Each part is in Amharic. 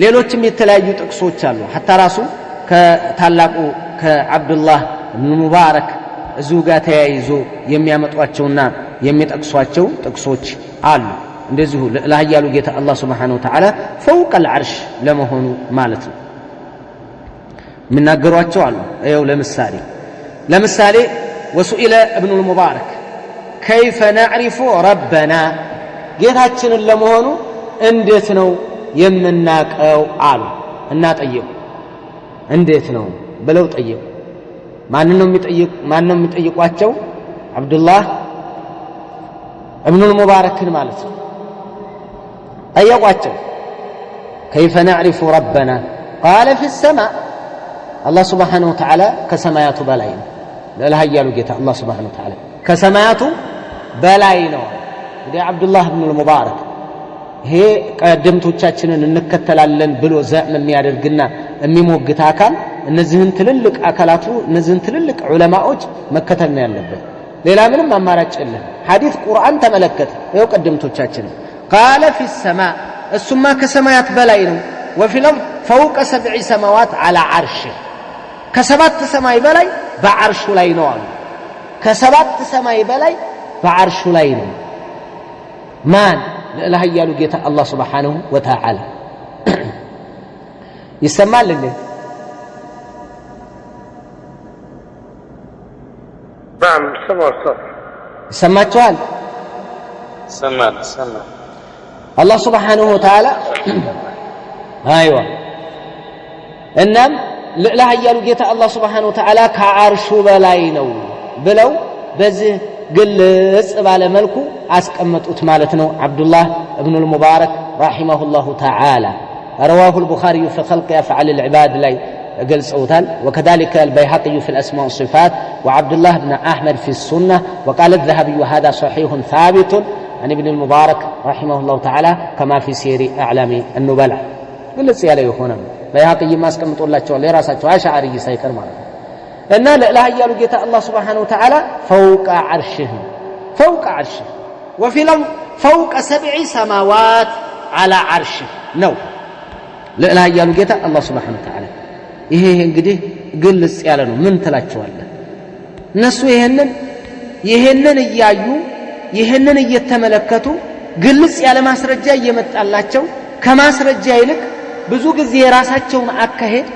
ሌሎችም የተለያዩ ጥቅሶች አሉ حتى ራሱ ከታላቁ ከአብዱላህ ኢብኑ ሙባረክ እዚሁ ጋር ተያይዞ የሚያመጧቸውና የሚጠቅሷቸው ጥቅሶች አሉ እንደዚሁ ለኃያሉ ጌታ አላህ Subhanahu Wa Ta'ala فوق العرش ለመሆኑ ማለት ነው ምናገሯቸው አሉ ይኸው ለምሳሌ وسئل ابن المبارك كيف نعرف ربنا ጌታችንን ለመሆኑ እንዴት ነው የምናቀው አሉ እና ጠየቁ እንዴት ነው ብለው ጠየቁ ማንንም የሚጠይቋቸው አብዱላህ ابن المبارك ማለት ነው ጠየቋቸው كيف نعرف ربنا قال في السماء الله سبحانه وتعالى ከሰማያቱ በላይ ነው ለኃያሉ ጌታ الله سبحانه وتعالى ከሰማያቱ በላይ ነው እንግዲህ አብዱላህ ኢብኑ ሙባረክ ይሄ ቀደምቶቻችንን እንከተላለን ብሎ ዘዕም የሚያደርግና የሚሞግት አካል እነዚህን ትልልቅ አካላቱ እነዚህን ትልልቅ ዑለማዎች መከተል ነው ያለበት ሌላ ምንም አማራጭ የለም ሐዲስ ቁርአን ተመለከተ ይኸው ቀደምቶቻችን قال في السماء እሱማ ከሰማያት በላይ ነው وفي الارض فوق 7 سماوات على عرشه ከሰባት ሰማይ በላይ በአርሹ ላይ ነው አሉ ከሰባት ሰማይ በላይ በአርሹ ላይ ነው ማን ለኃያሉ ጌታ አላህ Subhanahu Wa Ta'ala ይሰማል እንዴ نعم سمعتوال سمع الله سبحانه وتعالى ايوه انم لا هيالو ጌታ الله سبحانه وتعالى ከአርሹ በላይ ነው ብለው በዚህ ግልጽ ባለ መልኩ አስቀመጡት ማለት ነው አብዱላህ ኢብኑ المبارك رحمه الله تعالى رواه البخاري في خلق افعال العباد ላይ قلصوتان وكذلك البيهقي في الأسماء والصفات وعبد الله بن أحمد في السنة وقال الذهبي وهذا صحيح ثابت عن ابن المبارك رحمه الله تعالى كما في سير أعلام النبلة قلت سيالي هنا بيهقي ما اسكمت الله تعالى راسته أشعري سيكر مرة إن لا يالو جيت الله سبحانه وتعالى فوق عرشه وفي الأرض فوق 7 سماوات على عرشه نو لا يالو جيت الله سبحانه وتعالى ይሄ እንግዲህ ግልጽ ያለ ነው ምን ትላቸዋለህ እነሱ ይሄንን እያዩ ይሄንን እየተመለከቱ ግልጽ ያለ ማስረጃ እየመጣላቸው ከማስረጃ ይልቅ ብዙ ጊዜ የራሳቸውን አካሄድ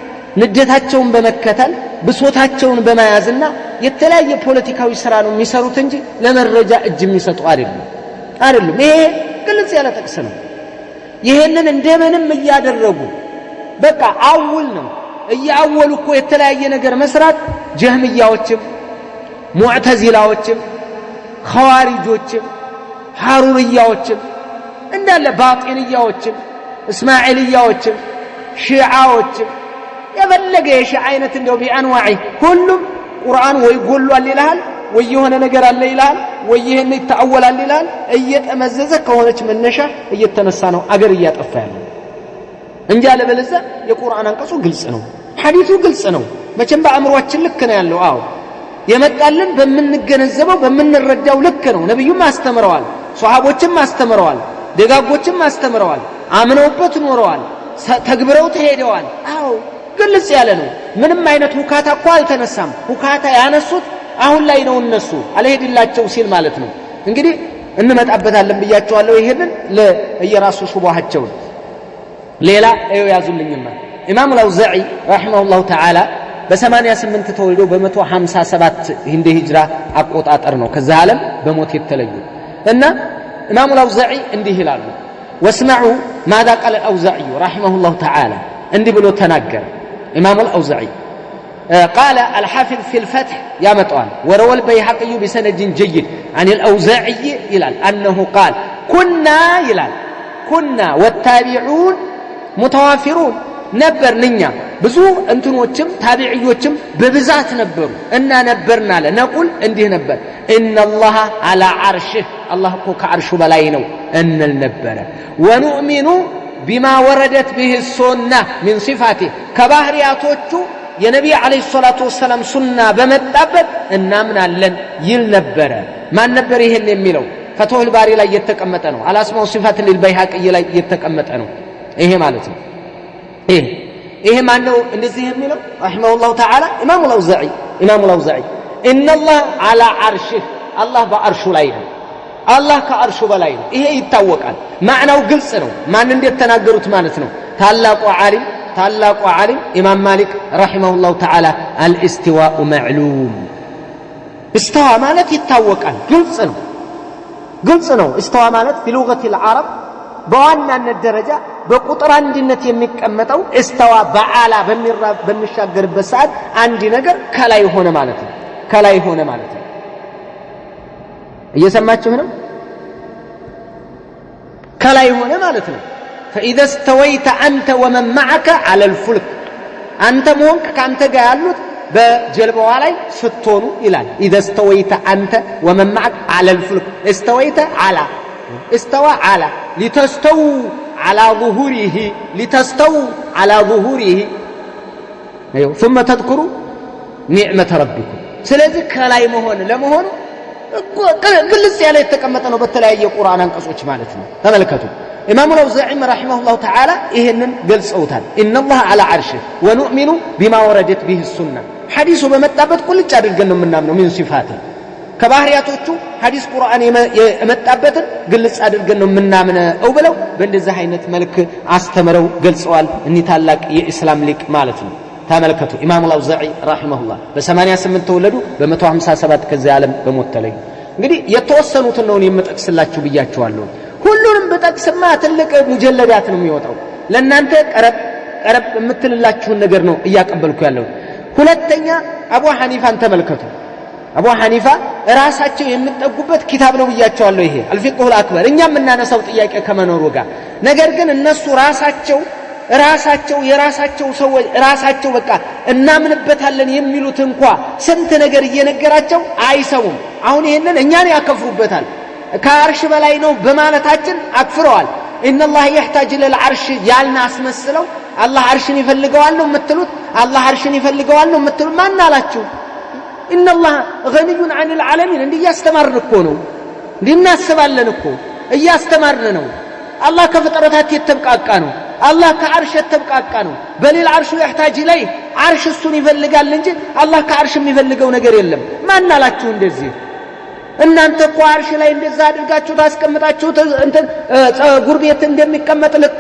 ንደታቸውን በመከተል ብሶታቸውን በመያዝና የተለያየ ፖለቲካዊ ስራ ነው የሚሰሩት እንጂ ለመረጃ እጅ የሚሰጡ አይደሉም ይሄ ግልጽ ያለ ጥቅስ ነው ይሄንን እንደምንም እያደረጉ በቃ አውል ነው እያወሉ እኮ የተለያየ ነገር መስራት ጀህሚያዎችም ሙዕተዚላዎችም ኸዋሪጆችም ሐሩርያዎችም እንዳለ ባጢንያዎችም እስማዒልያዎችም ሺዓዎችም የበለገ የሺዓ አይነት እንደው ቢአንዋዒ ሁሉም ቁርአን ወይ ጎሏል ይላል ወይ የሆነ ነገር አለ ይላል ወይ ይሄን ይተአወላል ይላል እየተመዘዘ ከሆነች መነሻ እየተነሳ ነው አገር እያጠፋ ያለው እንጂ አለበለዛ የቁርአን አንቀጹ ግልጽ ነው ሐዲሱ ግልጽ ነው መቼም በአእምሮአችን ልክ ነው ያለው አው የመጣልን በመንገነዘበው በመንረዳው ልክ ነው ነብዩም አስተምረዋል ሷሃቦችም አስተምረዋል ደጋጎችም አስተምረዋል አምነውበት ኖረዋል ተግብረው ተሄደዋል አው ግልጽ ያለ ነው ምንም አይነት ሁካታ እኮ አልተነሳም ሁካታ ያነሱት አሁን ላይ ነው እነሱ አልሄድላቸው ሲል ማለት ነው እንግዲህ እንመጣበታለን ብያቸዋለሁ ይሄንን ለየራሱ ሹባሃቸው ሌላ እየው ያዙልኝማ ኢማም አልአውዛዒ ረሂመሁላሁ ተዓላ በ88 ተወልዶ በ157 እንደ ሂጅራ አቆጣጠር ነው ከዛ ዓለም በሞት የተለዩ እና ኢማም አልአውዛዒ እንዲህ ይላሉ ወስማዑ ماذا قال الأوزاعي رحمه الله تعالى እንዲህ ብሎ ተናገረ ኢማም አልአውዛዒ قال الحافظ في الفتح يا مطوان وروى البيهقي بسند جيد عن الأوزاعي إلى أنه قال كنا والتابعون متوافرون ነበርንኛ ብዙ እንትኖችም ታቢዒዮችም በብዛት ነበሩ እና ነበርና ለነቁል እንዲህ ነበር ان الله على عرشه الله እኮ ከአርሹ በላይ ነው እንል ነበር ونؤمن بما وردت به السنه من صفاته ከባህሪያቶቹ የነብዩ አለይሂ ሰላቱ ወሰለም ሱና በመጣበት እናምናለን ይል ነበር ማን ነበር ይሄን የሚለው ፈትሁል ባሪ ላይ የተቀመጠ ነው አልአስማኡ ሲፋት ለልበይሃቂ ላይ የተቀመጠ ነው ይሄ ማለት ነው إيه ما أنه እንደዚህ የሚለው رحمه الله تعالى إمام الأوزاعي إن الله على عرشه الله بعرش ላይ ነው الله كعرش በላይ ነው ይሄ ይታወቃል ማዕናው ግልጽ ነው ማን እንደተናገሩት ማለት ነው ታላቁ ዓሊም ኢማም ማሊክ رحمه الله تعالى الاستواء معلوم استوى ማለት ይታወቃል ግልጽ ነው استوى ማለት في لغة العرب በዋናነት ደረጃ በቁጥር አንድነት የሚቀመጠው استوى በአላ በሚሻገርበት ሰዓት አንድ ነገር ከላይ ሆነ ማለት ነው እየሰማችሁ ነው ከላይ ሆነ ማለት ነው فإذا استويت أنت ومن معك على الفلك أنت مونك كأنت ጋር ያሉት በጀልባዋ ላይ ስትሆኑ ይላል إذا استويت أنت ومن معك على الفلك استوى على لتستووا على ظهوره أيوه ثم تذكروا نعمة ربكم ስለዚህ ከላይ መሆን ለመሆኑ ግልጽ ያለ የተቀመጠ ነው በተለያየ ቁርአን አንቀጾች ማለት ነው ተመልከቱ ኢማሙ አልአውዛዒ رحمه الله تعالى ይሄንን ገልጸውታል ان الله على عرشه ونؤمن بما وردت به السنه ሐዲሱ በመጣበት ቁልጭ አድርገን ነው የምናምነው ምን ሲፋት ከባህሪያቶቹ ሐዲስ ቁርአን የመጣበትን ግልጽ አድርገን ነው የምናምነው ብለው በእንደዚህ አይነት መልክ አስተምረው ገልጸዋል እኒ ታላቅ የኢስላም ሊቅ ማለት ነው ተመልከቱ ኢማሙ አልአውዛዒ رحمه الله በ88 ተወለዱ በ157 ከዚህ ዓለም በሞት ተለዩ እንግዲህ የተወሰኑትን ነው የምጠቅስላችሁ ብያችኋለሁ ሁሉንም በጠቅስማ ትልቅ ሙጀለዳት ነው የሚወጣው ለእናንተ ቀረብ የምትልላችሁን ነገር ነው እያቀበልኩ ያለው ሁለተኛ አቡ ሐኒፋን ተመልከቱ አቡ ሐኒፋ ራሳቸው የሚጠጉበት ኪታብ ነው ብያችኋለሁ ይሄ አልፊቅሁ አልአክበር እኛም እናነሳው ጥያቄ ከመኖሩ ጋር ነገር ግን እነሱ የራሳቸው ሰዎች ራሳቸው በቃ እናምንበታለን የሚሉት እንኳን ስንት ነገር እየነገራቸው አይሰሙም አሁን ይሄንን እኛን ያከፍሩበታል ከአርሽ በላይ ነው በማለታችን አክፍረዋል ان الله يحتاج الى العرش ያልና አስመስለው አላህ አርሽን ይፈልገዋል ነው የምትሉት አላህ አርሽን ይፈልገዋል ነው የምትሉት ማን አላችሁ ان الله غني عن العالمين እንዴ ያስተማርን እኮ ነው እንድናስባለን እኮ እያስተማርን ነው አላህ ከፍጥረታት የተብቃቃ ነው አላህ ከአርሽ የተብቃቃ ነው በሌላ አርሹ يحتاج اليه አርሽ እሱን ይፈልጋል እንጂ አላህ ከአርሽ የሚፈልገው ነገር የለም ማን አላችሁ እንደዚህ እናንተ እኮ አርሽ ላይ እንደዛ አድርጋችሁ ታስቀምጣችሁ እንትን ጸጉር ቤት እንደሚቀመጥ ልክ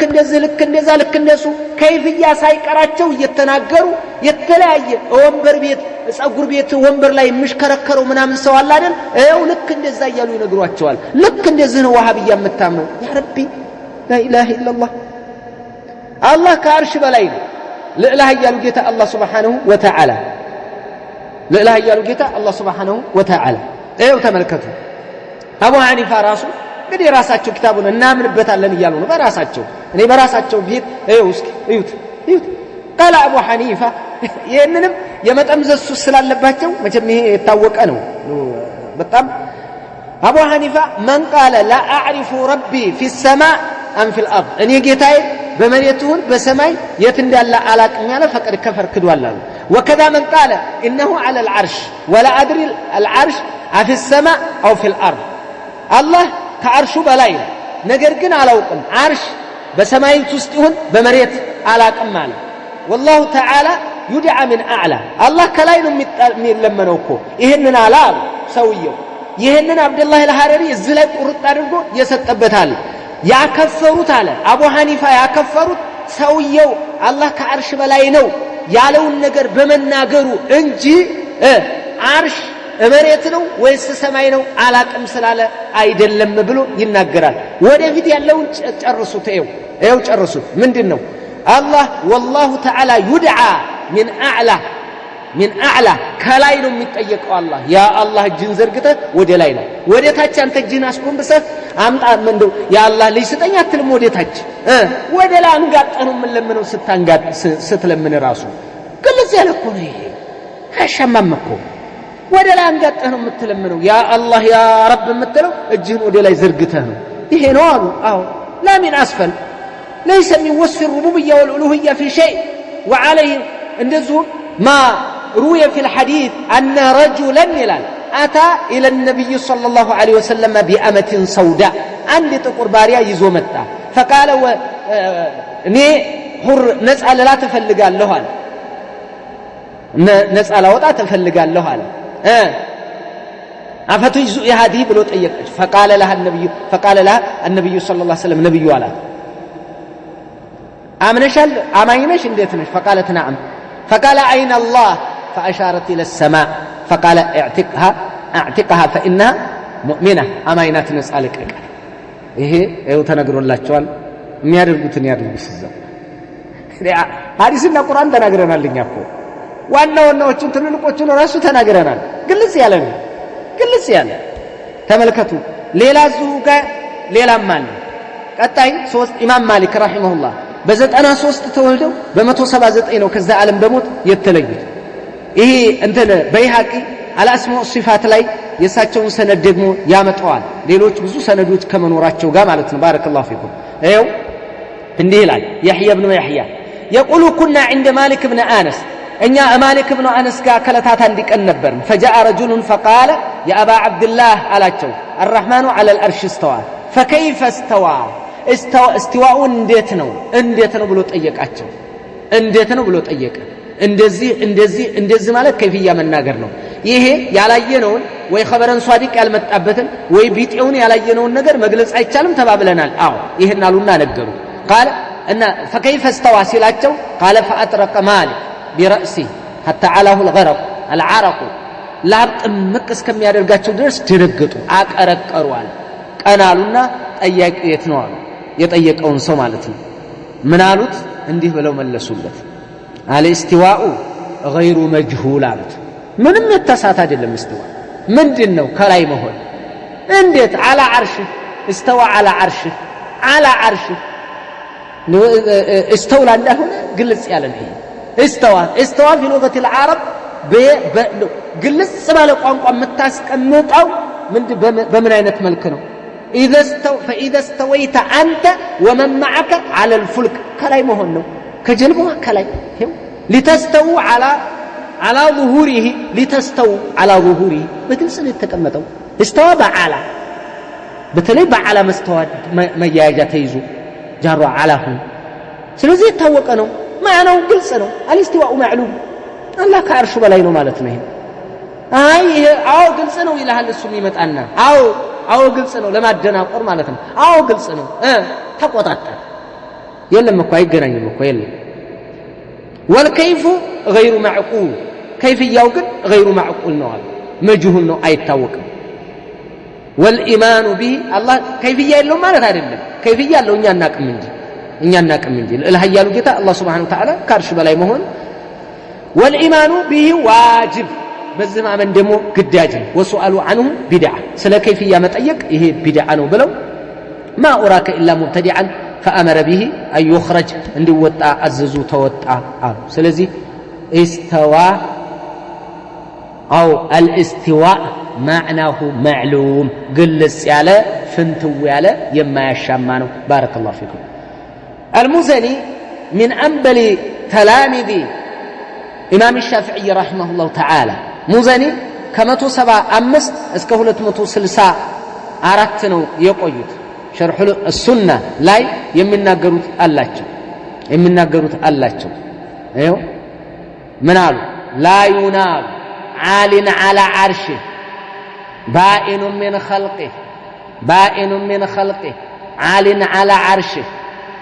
እንደሱ ከይፍያ ሳይቀራቸው እየተናገሩ የተለያየ ወንበር ቤት ጸጉር ቤት ወንበር ላይ ምሽከረከረው ምናምን ሰው አለ አይደል እው ልክ እንደዛ እያሉ ይነግሯቸዋል ልክ እንደዚህ ነው ወሃቢያ የምታምነው ያ ረቢ لا اله الا الله الله ከአርሽ በላይ ነው ለኢላህ ያሉ ጌታ አላህ Subhanahu Wa Ta'ala ለኢላህ ያሉ ጌታ አላህ Subhanahu Wa Ta'ala እው ተመልከቱ አቡ ሐኒፋ ራሱ እንግዲህ ራሳቸው ኪታቡን እናምንበታለን ይያሉ ነው በራሳቸው ቤት እዩት قال ابو حنيفه ይሄንንም የመጠምዘሱ ስላለባቸው መቼም ይሄ የታወቀ ነው በጣም አቡ ሐኒፋ من قال لا اعرف ربي في السماء ام في الارض እኔ ጌታዬ በመሬቱን በሰማይ የት እንዳለ አላቅም ያለ ፈቀድ ከፈር ክዷል وكذا من قال انه على العرش ولا ادري العرش في السماء او في الارض الله كعرشه በላይ ነገር ግን አላውቅም አርሽ በሰማይት ውስጥ ይሁን በመሬት አላቅም ማለት والله تعالى يدعى من اعلى الله ከላይ ነው የሚለመነው እኮ ይሄንን አላ ሰውየው ይሄንን አብዱላህ አልሐረሪ እዚህ ላይ ቁርጥ አድርጎ የሰጠበታል ያከፈሩት አለ አቡ ሐኒፋ ያከፈሩት ሰውየው አላህ ከአርሽ በላይ ነው ያለውን ነገር በመናገሩ እንጂ አርሽ መሬት ነው ወይስ ሰማይ ነው አላቅም ስላለ አይደለም ብሎ ይናገራል ወደፊት ያለውን ጨርሱት ይው ጨርሱት ምንድነው الله والله تعالى يدعى من اعلى ከላይ ነው የሚጠየቀው አላህ ያ አላህ እጅን ዘርግተ ወደ ላይ ነው ወደ ታች አንተ እጅን አስቆምብሰህ አምጣ ምንድነው ያ አላህ ሊስጠኝ አትልም ወደ ታች ወደ ላይ አንጋጠኑ ምን ለምነው ስትለምን ራሱ ግልጽ ያለ እኮ ነው ይሄ አሻማምኮ ወደ ላይ አንጋጠህ ነው የምትለምነው ያ አላህ ያ ረብ የምትለው እጅህን ወደ ላይ ዘርግተህ ነው ይሄ ነው አሉ አዎ لا من اسفل ليس من وصف الربوبيه والالوهيه في شيء وعليه እንደዚሁ ما روي في الحديث ان رجلا اتى الى النبي صلى الله عليه وسلم بأمة سوداء عند ጥቁር ባሪያ ይዞ መጣ فقال እኔ ሁር ነፃ ለላ ተፈልጋለሁ አለ ነፃ ላወጣ ተፈልጋለሁ አለ አፈቱጅ ይሃዲ ብሎ ጠየቀች فقال لها النبي صلى الله عليه وسلم ነብዩ አላት አምነሻል አማኝነሽ እንዴት ነሽ فقالت نعم فقال أين الله فأشارت إلى السماء فقال اعتقها فإنها مؤمنة አማኝናት ነፃልቅ ይሄ ተነግሮላቸዋል የሚያደርጉትን ያድርጉ ሲዘው ሐዲስና ቁርአን ተናግረናልኛ እኮ ዋናዎቹን ትልልቆቹን ራሱ ተናግረናል ግልጽ ያለ ነው ግልጽ ያለ ተመልከቱ ሌላ ዙጋ ሌላም አለ ቀጣይ ሶስት ኢማም ማሊክ ረሂመሁላህ በ93 ተወልደው በ179 ነው ከዛ ዓለም በሞት የተለዩት ይሄ እንትን በይሃቂ አልአስማኡ ሲፋት ላይ የሳቸውን ሰነድ ደግሞ ያመጣዋል ሌሎች ብዙ ሰነዶች ከመኖራቸው ጋር ማለት ነው ባረከላሁ ፊኩም ይኸው እንዲህ ይላል يحيى بن يحيى يقول كنا عند مالك بن انس እኛ ማሊክ ብኑ አነስ ጋር ከለታት እንዲቀን ነበር فجاء رجل فقال يا ابا عبد الله አላቸው الرحمن على العرش استوى فكيف استوى استواء እንዴት ነው ብሎ ጠየቃቸው እንዴት ነው ብሎ ጠየቀ እንደዚህ ማለት ከይፍያ መናገር ነው ይሄ ያላየነውን ወይ خبرን ሷዲቅ ያልመጣበትን ወይ ቢጤውን ያላየነውን ነገር መግለጽ አይቻልም ተባብለናል አዎ ይሄን አሉና ነገሩ قال ان فكيف استوى ሲላቸው قال فاطرق مالك برأسه حتى علاه العرق ላብጥ ምቅስ ከሚያደርጋቸው ድረስ ድርግጡ አቀረቀሩ አለ ቀናሉና ጠያቂው የት ነው አሉ የጠየቀውን ሰው ማለት ነው ምን አሉት እንዲህ ብለው መለሱለት الاستواء غير مجهول አሉት ምንም የተሳተ አይደለም استواء ምንድነው ከላይ መሆን እንዴት على عرش استوى على عرش على عرش استولى እንደሆነ ግልጽ ያለ ነው استوى في لغة العرب ግልጽ ባለ ቋንቋ የምታስቀምጠው በምን አይነት መልክ ነው فإذا استويت أنت ومن معك على الفلك كلاي مهون ነው ከጀልባው ከላይ لتستووا على ظهوره لتستووا على ظهوره በግልጽ ነው የተቀመጠው استوى بعلى በተለይ بعلى مستوى መያያዣ ተይዞ ጃሩ علىهم ስለዚህ የታወቀ ነው ማዕናው ግልጽ ነው الاستواء معلوم አላህ ከአርሹ በላይ ነው ማለት ነው ይሄ አዎ ግልጽ ነው ይላል እሱ ይመጣና አዎ ግልጽ ነው ለማደናቆር ማለት ነው አዎ ግልጽ ነው ተቆጣጣ የለም እኮ አይገናኝም እኮ የለም والكيف غير معقول كيفياው ግን غير معقول ነው مجهول ነው አይታወቅም والإيمان به الله كيفيا የለው ማለት አይደለም كيفيا ያለው እኛ እናቅም እንጂ ለሀያሉ ጌታ አላህ Subhanahu Wa Ta'ala ከአርሽ በላይ መሆን والإيمان به واجب በዚህ ማመን ደግሞ ግዳጅ ነው ወሱአሉ عنه بدعه ስለ كيفيا መጠየቅ ይሄ ቢድዓ ነው ብለው ما أراك إلا مبتدعا فأمر به أن يخرج እንዲወጣ አዘዙ ተወጣ አሉ ስለዚህ استوى أو الاستواء معناه معلوم ግልጽ ያለ ፍንትው ያለ የማያሻማ ነው بارك الله فيكم المزني من أنبل تلاميذ إمام الشافعي رحمه الله تعالى مزني ከ175 እስከ 264 ነው የቆዩት شرح السنة لاي يمناغروت አላቸው ايوه منال لا ينال عال على عرشه بائن من خلقه عال على عرشه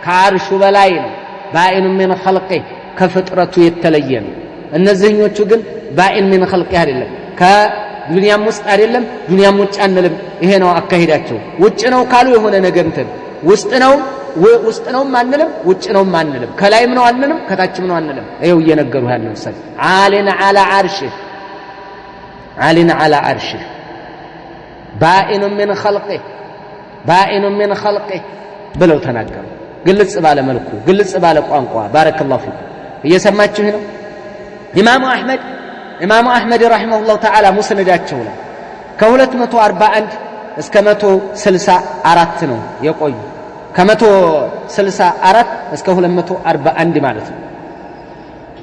كعرش በላይ ነው بائن من خلقه ከፍጥረቱ የተለየ ነው እነዚህኞቹ ግን بائن من خلقه አይደለም ከዱንያም ውስጥ አይደለም ዱንያም ውጭ አንልም ይሄ ነው አካሂዳቸው ውጭ ነው ካሉ የሆነ ነገር እንትን ውስጥ ነው ማንልም ውጭ ነው ማንልም ከላይም ነው አንልም ከታችም ነው አንልም ይሄው እየነገሩ ያለው ሰው عالن على عرشه بائن من خلقه ብለው ተናገሩ ግልጽ ባለ መልኩ ግልጽ ባለ ቋንቋ ባረከላሁ ፊኩ እየሰማችሁ ነው ኢማሙ አህመድ ረሂመሁላህ ተዓላ ሙስነዳቸው ላይ ከ241 እስከ 164 ነው የቆዩ ከ164 እስከ 241 ማለት ነው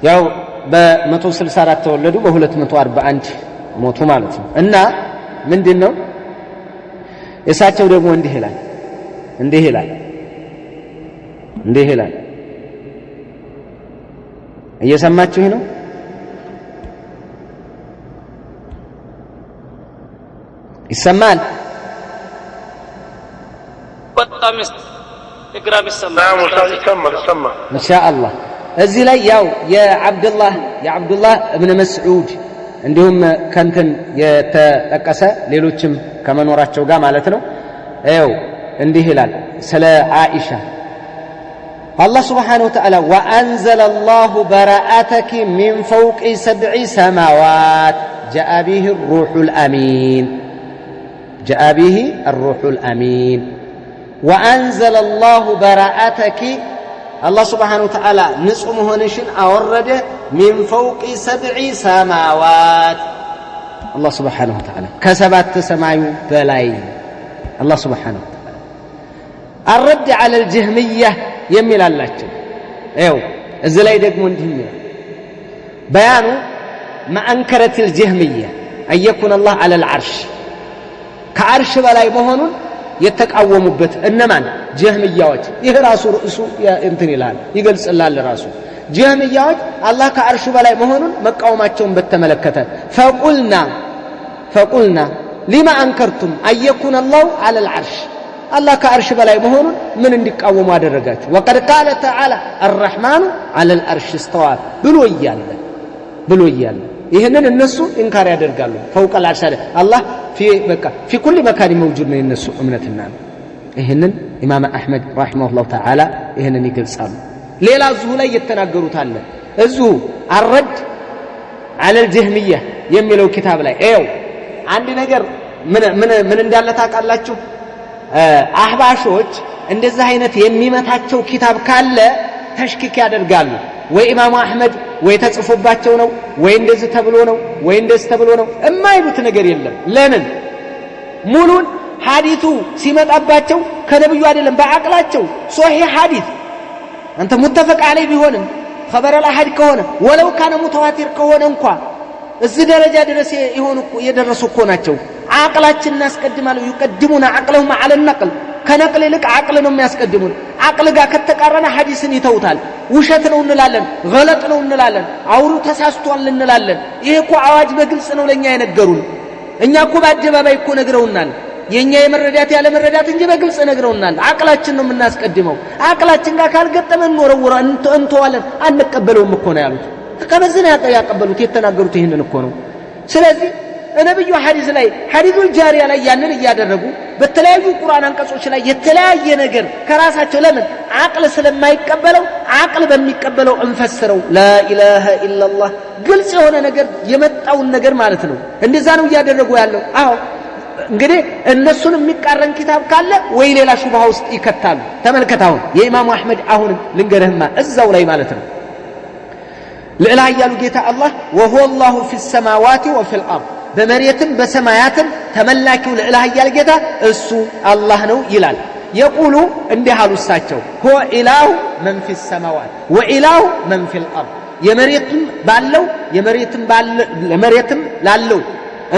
ያው በ164 ተወለዱ በ241 ሞቱ ማለት ነው እና ምንድነው እሳቸው ደግሞ እንዲህ ይላል እየሰማችሁ ነው ይሰማል በጣም ይግራም ይሰማል نعم أستاذ يسمى إن شاء الله እዚህ ላይ ያው የአብዱላህ እብነ መስዑድ እንዲሁም ከንትን የተጠቀሰ ሌሎችም ከመኖራቸው ጋር ማለት ነው ይኸው እንዲህ ይላል ስለ ዓኢሻ الله سبحانه وتعالى وأنزل الله براءتك من فوق 7 سماوات جاء به الروح الأمين وأنزل الله براءتك الله سبحانه وتعالى نصمه نشن أورده من فوق 7 سماوات الله سبحانه وتعالى كسبت سمايو بلاي الله سبحانه وتعالى الرد على الجهمية يميل الله ايو الزلاي دقمو انتهم بيانو ما أنكرت الجهمية أن يكون الله على العرش كعرش بلاي مهنون يتقاوموبت انمان جهمياوች ይሄ ራሱ ርዕሱ እንትን ይላል ይገልጽላል ራሱ ጀህሚያዎች አላህ ከአርሹ በላይ መሆኑን መቃወማቸውን በተመለከተ فقلنا لما انكرتم ان يكون الله على العرش الله كعرش በላይ መሆኑን ምን እንዲቃወሙ አደረጋችሁ وقد قال تعالى الرحمن على العرش استوى ብሎ ይያል ይሄንን እነሱ ኢንካር ያደርጋሉ فوق العرش الله في كل مكان موجود ነው የነሱ እምነትና ይሄንን ኢማም አህመድ رحمه الله تعالى ይሄንን ይገልጻሉ ሌላ እዚሁ ላይ የተናገሩት አለ እዚሁ الرد على الجهمية የሚለው ኪታብ ላይ ኤው አንድ ነገር ምን እንዳለ ታውቃላችሁ አህባሾች እንደዚህ አይነት የሚመታቸው ኪታብ ካለ ተሽኪክ ያደርጋሉ ወይ ኢማም አህመድ ወይ ተጽፎባቸው ነው ወይ እንደዚህ ተብሎ ነው ወይ እንደዚህ ተብሎ ነው የማይሉት ነገር የለም ለምን ሙሉን ሐዲሱ ሲመጣባቸው ከነብዩ አይደለም በአቅላቸው ሶሂህ ሐዲስ አንተ ሙተፈቅ عليه ቢሆንም خبر الاحد ከሆነ ወለው ካነ ሙተዋቲር ከሆነ እንኳን እዚህ ደረጃ ድረስ ይሆኑ የደረሱ እኮ ናቸው አቅላችን እናስቀድማሉ ይቀድሙና አቅለሁም على النقل ከነቅል ይልቅ አቅል ነው የሚያስቀድሙን አቅል ጋር ከተቃረነ ሐዲስን ይተውታል ውሸት ነው እንላለን ገለጥ ነው እንላለን አውሩ ተሳስቷል እንላለን ይሄ እኮ አዋጅ በግልጽ ነው ለኛ የነገሩን እኛ እኮ በአደባባይ እኮ ነግረውናል የኛ የመረዳት ያለ መረዳት እንጂ በግልጽ ነግረውናል አቅላችን ነው የምናስቀድመው አቅላችን ጋር ካልገጠመን ኖረውራ እንተዋለን አንቀበለውም እኮ ነው ያሉት ከበዝና ያቀበሉት የተናገሩት ይሄንን እኮ ነው ስለዚህ ነብዩ ሐዲስ ላይ ሐዲሱል ጃሪያ ላይ ያንን ያደረጉ በተለያዩ ቁርአን አንቀጾች ላይ የተለያየ ነገር ከራሳቸው ለምን አቅል ስለማይቀበለው አቅል በሚቀበለው እንፈስረው ላ ኢላሃ ኢላላህ ግልጽ የሆነ ነገር የመጣውን ነገር ማለት ነው እንደዛ ነው ያደረጉ ያለው አዎ እንግዲህ እነሱን የሚቃረን ኪታብ ካለ ወይ ሌላ ሹብሃ ውስጥ ይከታሉ ተመልከታው የኢማሙ አህመድ አሁን ልንገርህማ እዛው ላይ ማለት ነው ለላ ያሉ ጌታ አላህ وهو الله في السماوات وفي الارض በመሬትም በሰማያትም ተመላኪው ለኢላህ ያለ ጌታ እሱ አላህ ነው ይላል يقول እንዲህ አሉ እሳቸው هو اله من في السماوات واله من في الارض የመሬትም ላለው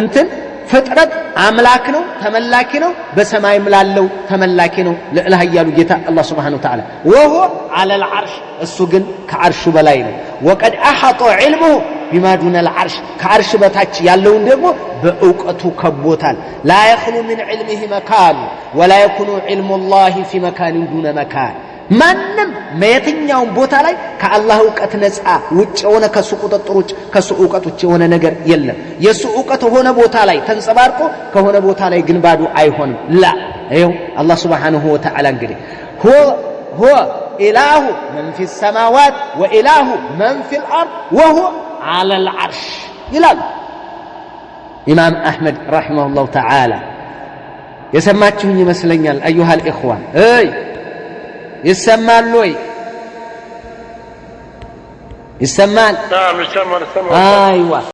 እንትን ፍጥረት አምላክ ነው ተመላኪ ነው በሰማይም ላለው ተመላኪ ነው ለኢላህ ያሉ ጌታ አላህ Subhanahu Wa Ta'ala وهو على العرش እሱ ግን ከአርሹ በላይ ነው وقد احاط علمه بما دون العرش كعرش بتاچ ያለውን ደግሞ በእውቀቱ ከቦታል لا يخلو من علمه مكان ولا يكون علم الله في مكان دون مكان ማንም በየትኛውም ቦታ ላይ ከአላህ ዕውቀት ነፃ ውጭ ሆነ ከሱ ቁጥጥሮች ከሱ ዕውቀቶች የሆነ ነገር የለም የሱ ዕውቀት ሆነ ቦታ ላይ ተንጸባርቆ ከሆነ ቦታ ላይ ግን ባዶ አይሆንም ላ ይኸው አላህ Subhanahu Wa Ta'ala እንግዲህ هو إله من في السماوات وإله من في الأرض وهو على العرش ይላል ኢማም አህመድ رحمه الله تعالى የሰማችሁኝ ይመስለኛል ايها الاخوان يسمال لوي يسمال نعم يسمال ايوه